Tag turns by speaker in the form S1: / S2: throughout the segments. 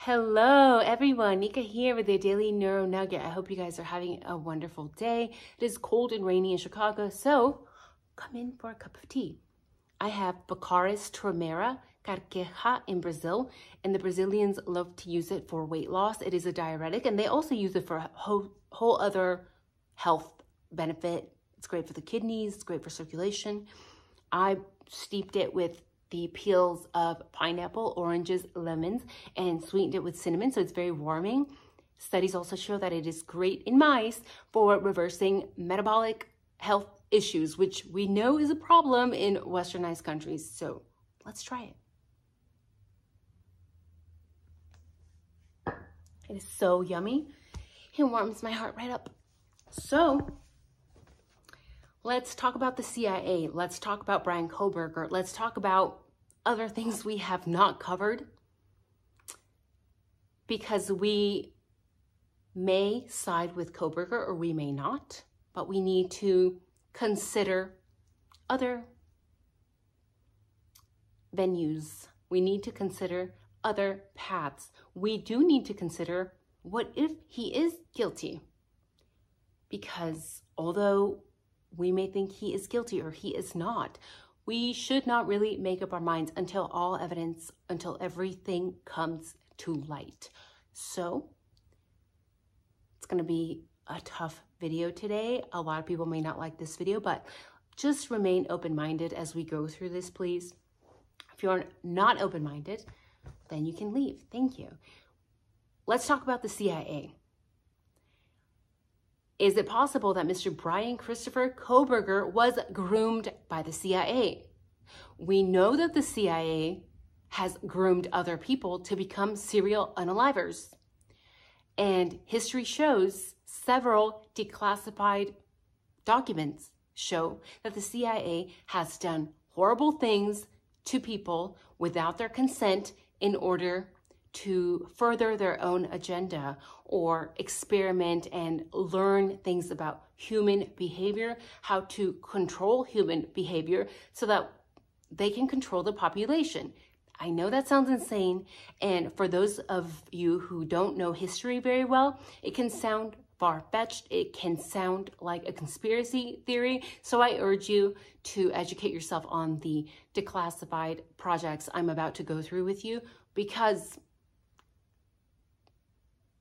S1: Hello everyone, Nika here with your daily neuro nugget. I hope you guys are having a wonderful day. It is cold and rainy in Chicago, so come in for a cup of tea. I have Baccharis tromera carqueja in Brazil, and the Brazilians love to use it for weight loss. It is a diuretic, and they also use it for a whole other health benefit. It's great for the kidneys, it's great for circulation. I steeped it with the peels of pineapple, oranges, lemons, and sweetened it with cinnamon, so it's very warming. Studies also show that it is great in mice for reversing metabolic health issues, which we know is a problem in westernized countries. So let's try it. It is so yummy. It warms my heart right up. So let's talk about the CIA. Let's talk about Brian Kohberger. Let's talk about other things we have not covered, because we may side with Kohberger or we may not, but we need to consider other venues. We need to consider other paths. We do need to consider, what if he is guilty? Because although we may think he is guilty or he is not, we should not really make up our minds until all evidence, until everything comes to light. So it's going to be a tough video today. A lot of people may not like this video, but just remain open-minded as we go through this, please. If you're not open-minded, then you can leave. Thank you. Let's talk about the CIA. Is it possible that Mr. Brian Christopher Kohberger was groomed by the CIA? We know that the CIA has groomed other people to become serial unalivers. And history shows, several declassified documents show that the CIA has done horrible things to people without their consent in order to further their own agenda or experiment and learn things about human behavior, how to control human behavior so that they can control the population. I know that sounds insane, and for those of you who don't know history very well, it can sound far-fetched, it can sound like a conspiracy theory, so I urge you to educate yourself on the declassified projects I'm about to go through with you, because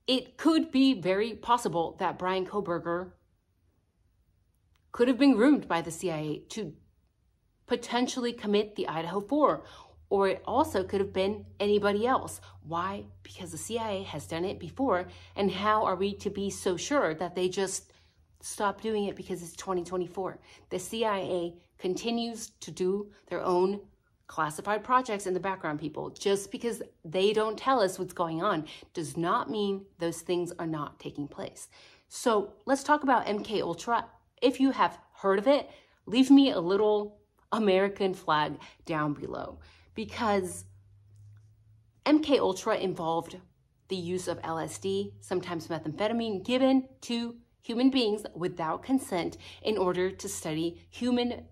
S1: it could be very possible that Brian Kohberger could have been groomed by the CIA to potentially commit the IDAHO4, or it also could have been anybody else. Why? Because the CIA has done it before, and how are we to be so sure that they just stop doing it because it's 2024? The CIA continues to do their own classified projects in the background, people. Just because they don't tell us what's going on does not mean those things are not taking place. So let's talk about MK Ultra. If you have heard of it, leave me a little American flag down below, because MK Ultra involved the use of LSD, sometimes methamphetamine, given to human beings without consent in order to study human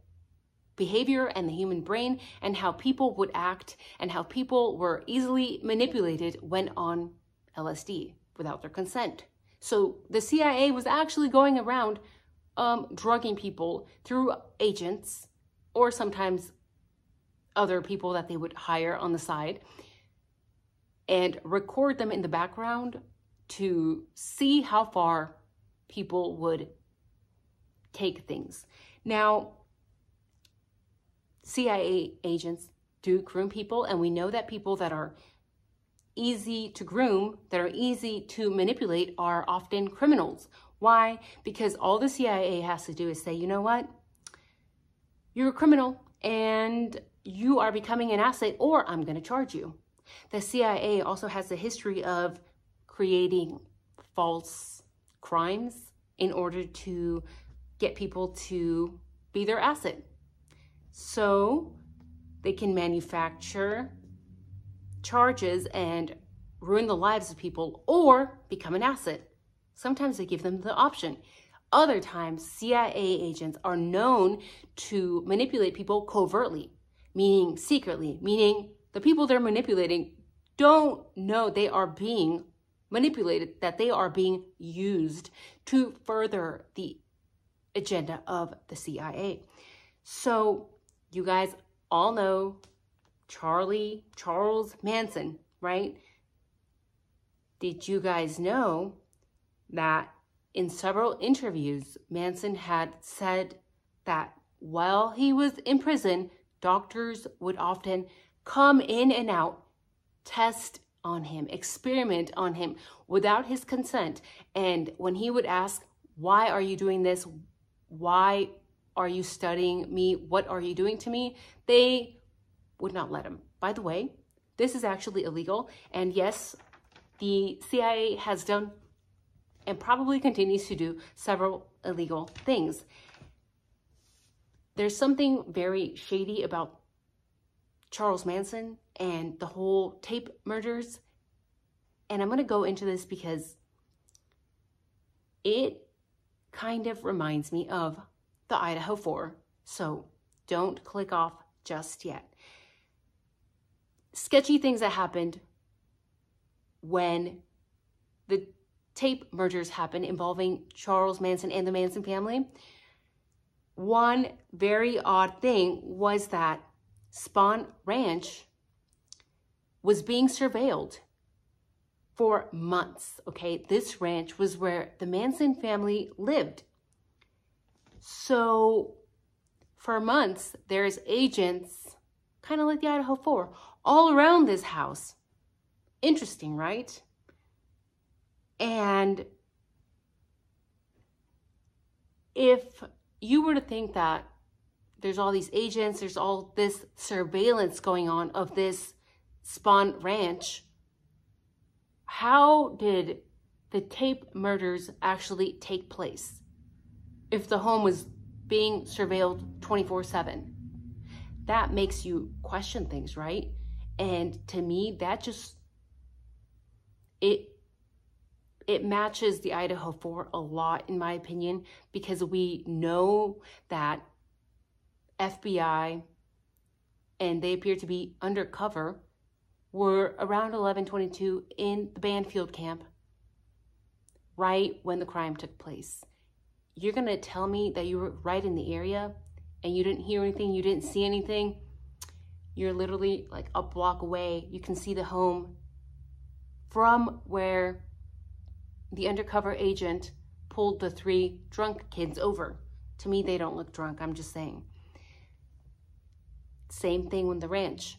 S1: behavior and the human brain, and how people would act and how people were easily manipulated when on LSD without their consent. So the CIA was actually going around drugging people through agents, or sometimes other people that they would hire on the side, and record them in the background to see how far people would take things. Now, CIA agents do groom people, and we know that people that are easy to groom, that are easy to manipulate, are often criminals. Why? Because all the CIA has to do is say, you know what? You're a criminal and you are becoming an asset, or I'm going to charge you. The CIA also has a history of creating false crimes in order to get people to be their asset. So they can manufacture charges and ruin the lives of people, or become an asset. Sometimes they give them the option. Other times, CIA agents are known to manipulate people covertly, meaning secretly, meaning the people they're manipulating don't know they are being manipulated, that they are being used to further the agenda of the CIA. So you guys all know Charles Manson, right? Did you guys know that in several interviews, Manson had said that while he was in prison, doctors would often come in and out, test on him, experiment on him without his consent. And when he would ask, why are you doing this? Why are you studying me? What are you doing to me? They would not let him. By the way, this is actually illegal. And yes, the CIA has done and probably continues to do several illegal things. There's something very shady about Charles Manson and the whole tape murders. And I'm going to go into this because it kind of reminds me of the IDAHO4. So don't click off just yet. Sketchy things that happened when the tape murders happened involving Charles Manson and the Manson family. One very odd thing was that Spahn Ranch was being surveilled for months, okay? This ranch was where the Manson family lived. So for months, there's agents, kind of like the IDAHO4, all around this house. Interesting, right? And if you were to think that there's all these agents, there's all this surveillance going on of this Spahn Ranch, how did the tape murders actually take place if the home was being surveilled 24/7? That makes you question things, right? And to me, that just, it matches the IDAHO4 a lot, in my opinion, because we know that FBI, and they appear to be undercover, were around 11/22 in the Banfield camp right when the crime took place. You're going to tell me that you were right in the area and you didn't hear anything, you didn't see anything? You're literally like a block away. You can see the home from where the undercover agent pulled the 3 drunk kids over. To me, they don't look drunk, I'm just saying. Same thing with the ranch.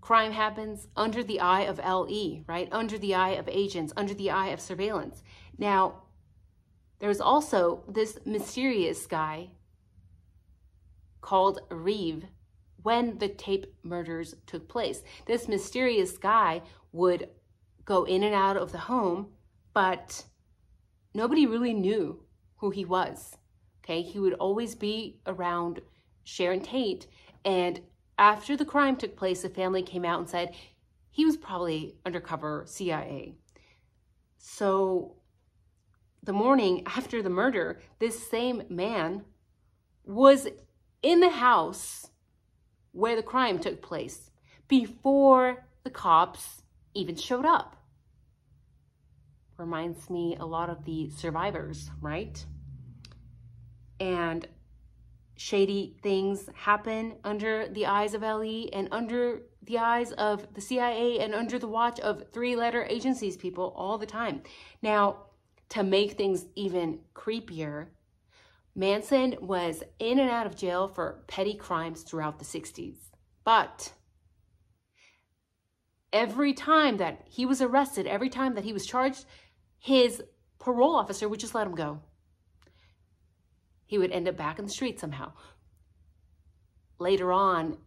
S1: Crime happens under the eye of LE, right? Under the eye of agents, under the eye of surveillance. Now, there's also this mysterious guy called Reeve when the tape murders took place. This mysterious guy would go in and out of the home, but nobody really knew who he was, okay? He would always be around Sharon Tate, and after the crime took place, the family came out and said he was probably undercover CIA. So the morning after the murder, this same man was in the house where the crime took place before the cops even showed up. Reminds me a lot of the survivors, right? And shady things happen under the eyes of LE and under the eyes of the CIA and under the watch of 3-letter agencies people all the time. Now, to make things even creepier, Manson was in and out of jail for petty crimes throughout the 60s. But every time that he was arrested, every time that he was charged, his parole officer would just let him go. He would end up back in the street somehow. Later on,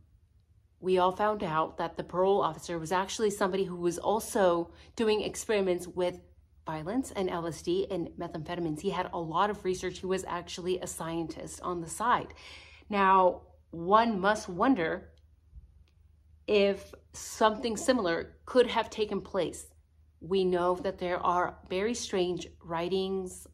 S1: we all found out that the parole officer was actually somebody who was also doing experiments with violence and LSD and methamphetamines. He had a lot of research. He was actually a scientist on the side. Now, one must wonder if something similar could have taken place. We know that there are very strange writings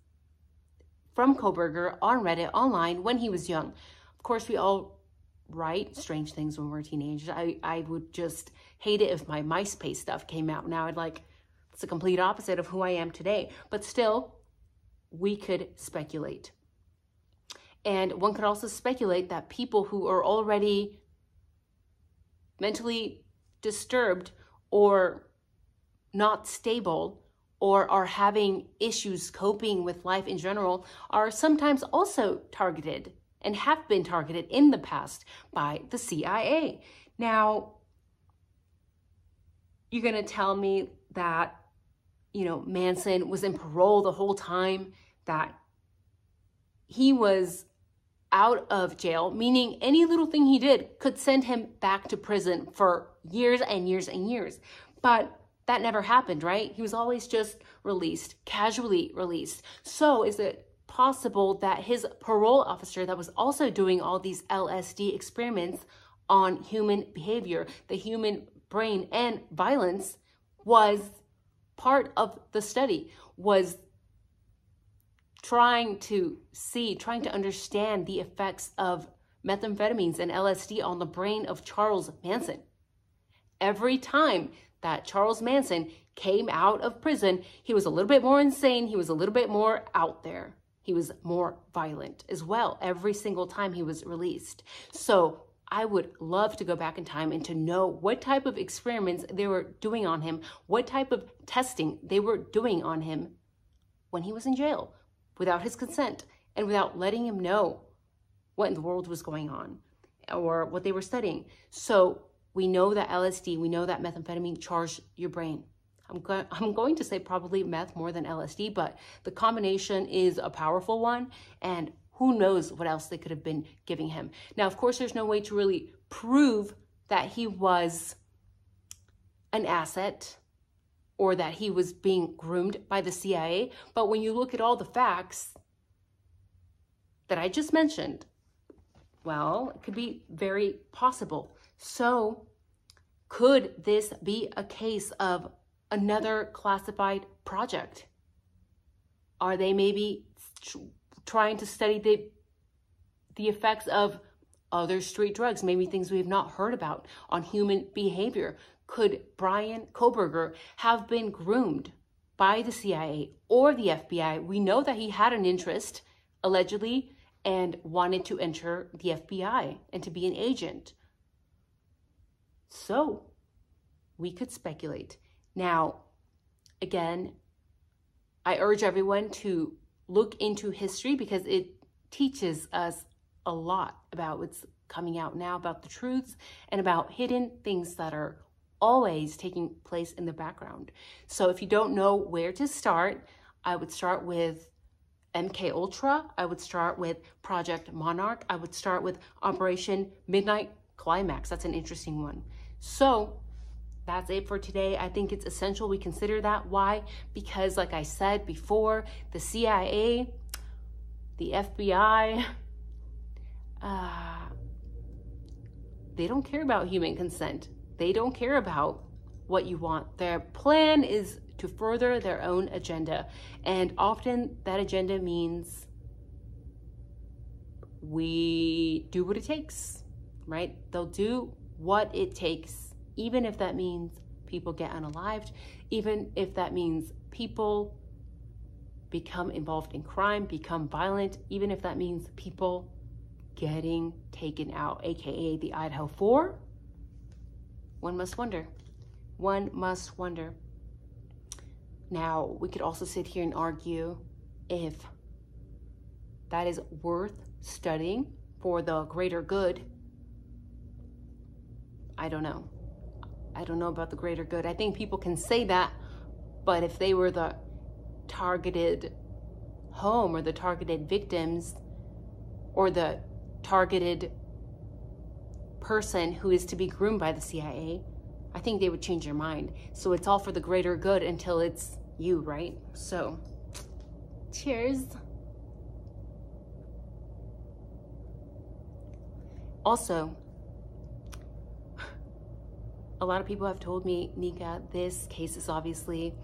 S1: from Kohberger on Reddit online when he was young. Of course, we all write strange things when we're teenagers. I would just hate it if my MySpace stuff came out now. It's the complete opposite of who I am today. But still, we could speculate. And one could also speculate that people who are already mentally disturbed or not stable or are having issues coping with life in general are sometimes also targeted and have been targeted in the past by the CIA. Now, you're going to tell me that, Manson was in parole the whole time, that he was out of jail, meaning any little thing he did could send him back to prison for years and years and years. But that never happened, right? He was always just released, casually released. So is it possible that his parole officer that was also doing all these LSD experiments on human behavior, the human brain, and violence was part of the study, was trying to understand the effects of methamphetamines and LSD on the brain of Charles Manson? Every time that Charles Manson came out of prison, he was a little bit more insane. He was a little bit more out there. He was more violent as well every single time he was released. So I would love to go back in time and to know what type of experiments they were doing on him, what type of testing they were doing on him when he was in jail, without his consent and without letting him know what in the world was going on or what they were studying. So we know that LSD, we know that methamphetamine charged your brain. I'm going to say probably meth more than LSD, but the combination is a powerful one, and who knows what else they could have been giving him. Now, of course, there's no way to really prove that he was an asset or that he was being groomed by the CIA. But when you look at all the facts that I just mentioned, well, it could be very possible. So could this be a case of another classified project? Are they maybe trying to study the effects of other street drugs, maybe things we have not heard about, on human behavior? Could Brian Kohberger have been groomed by the CIA or the FBI? We know that he had an interest, allegedly, and wanted to enter the FBI and to be an agent. So we could speculate. Now, again, I urge everyone to look into history because it teaches us a lot about what's coming out now, about the truths and about hidden things that are always taking place in the background. So if you don't know where to start, I would start with MK Ultra. I would start with Project Monarch. I would start with Operation Midnight Climax. That's an interesting one. So that's it for today. I think it's essential we consider that. Why? Because like I said before, the CIA, the FBI, they don't care about human consent. They don't care about what you want. Their plan is to further their own agenda. And often that agenda means we do what it takes, right? They'll do what it takes, even if that means people get unalived, even if that means people become involved in crime, become violent, even if that means people getting taken out, aka the IDAHO4. One must wonder. One must wonder. Now, we could also sit here and argue if that is worth studying for the greater good. I don't know. I don't know about the greater good. I think people can say that, but if they were the targeted home or the targeted victims or the targeted person who is to be groomed by the CIA, I think they would change their mind. So it's all for the greater good until it's you, right? So, cheers. Also, a lot of people have told me, Nika, this case is obviously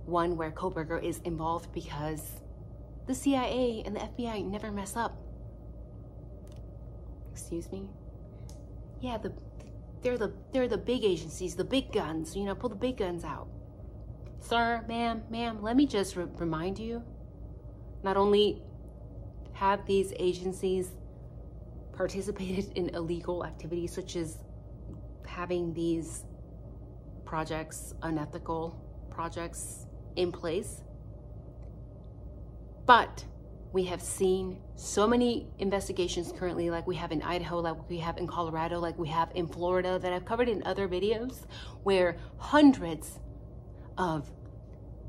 S1: one where Kohberger is involved because the CIA and the FBI never mess up. Excuse me? Yeah, they're the big agencies, the big guns, you know, pull the big guns out. Sir, ma'am, let me just remind you, not only have these agencies participated in illegal activities such as having these projects, unethical projects in place, but we have seen so many investigations currently, like we have in Idaho, like we have in Colorado, like we have in Florida, that I've covered in other videos, where hundreds of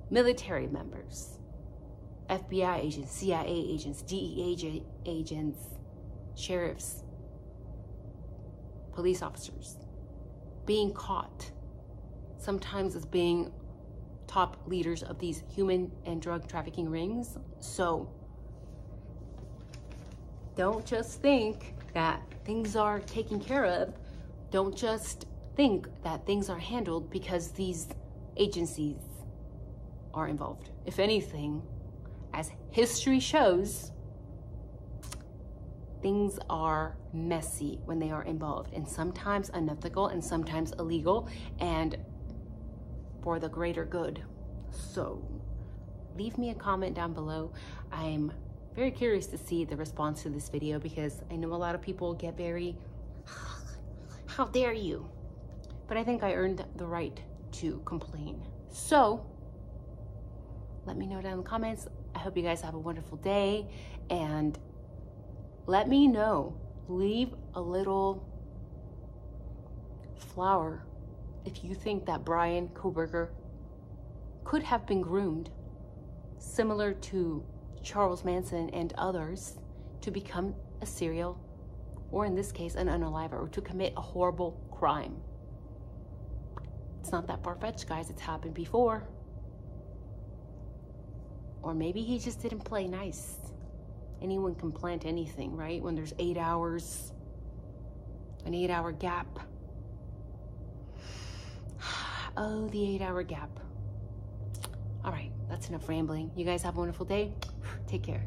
S1: military members, FBI agents, CIA agents, DEA agents, sheriffs, police officers being caught, sometimes as being top leaders of these human and drug trafficking rings. So don't just think that things are taken care of. Don't just think that things are handled because these agencies are involved. If anything, as history shows, things are messy when they are involved, and sometimes unethical and sometimes illegal, and for the greater good. So leave me a comment down below. I'm very curious to see the response to this video, because I know a lot of people get very, how dare you? But I think I earned the right to complain. So let me know down in the comments. I hope you guys have a wonderful day, and let me know, leave a little flower if you think that Bryan Kohberger could have been groomed, similar to Charles Manson and others, to become a serial, or in this case, an unaliver, or to commit a horrible crime. It's not that far-fetched, guys. It's happened before. Or maybe he just didn't play nice. Anyone can plant anything, right? When there's 8 hours, an 8-hour gap. Oh, the 8-hour gap. All right, that's enough rambling. You guys have a wonderful day. Take care.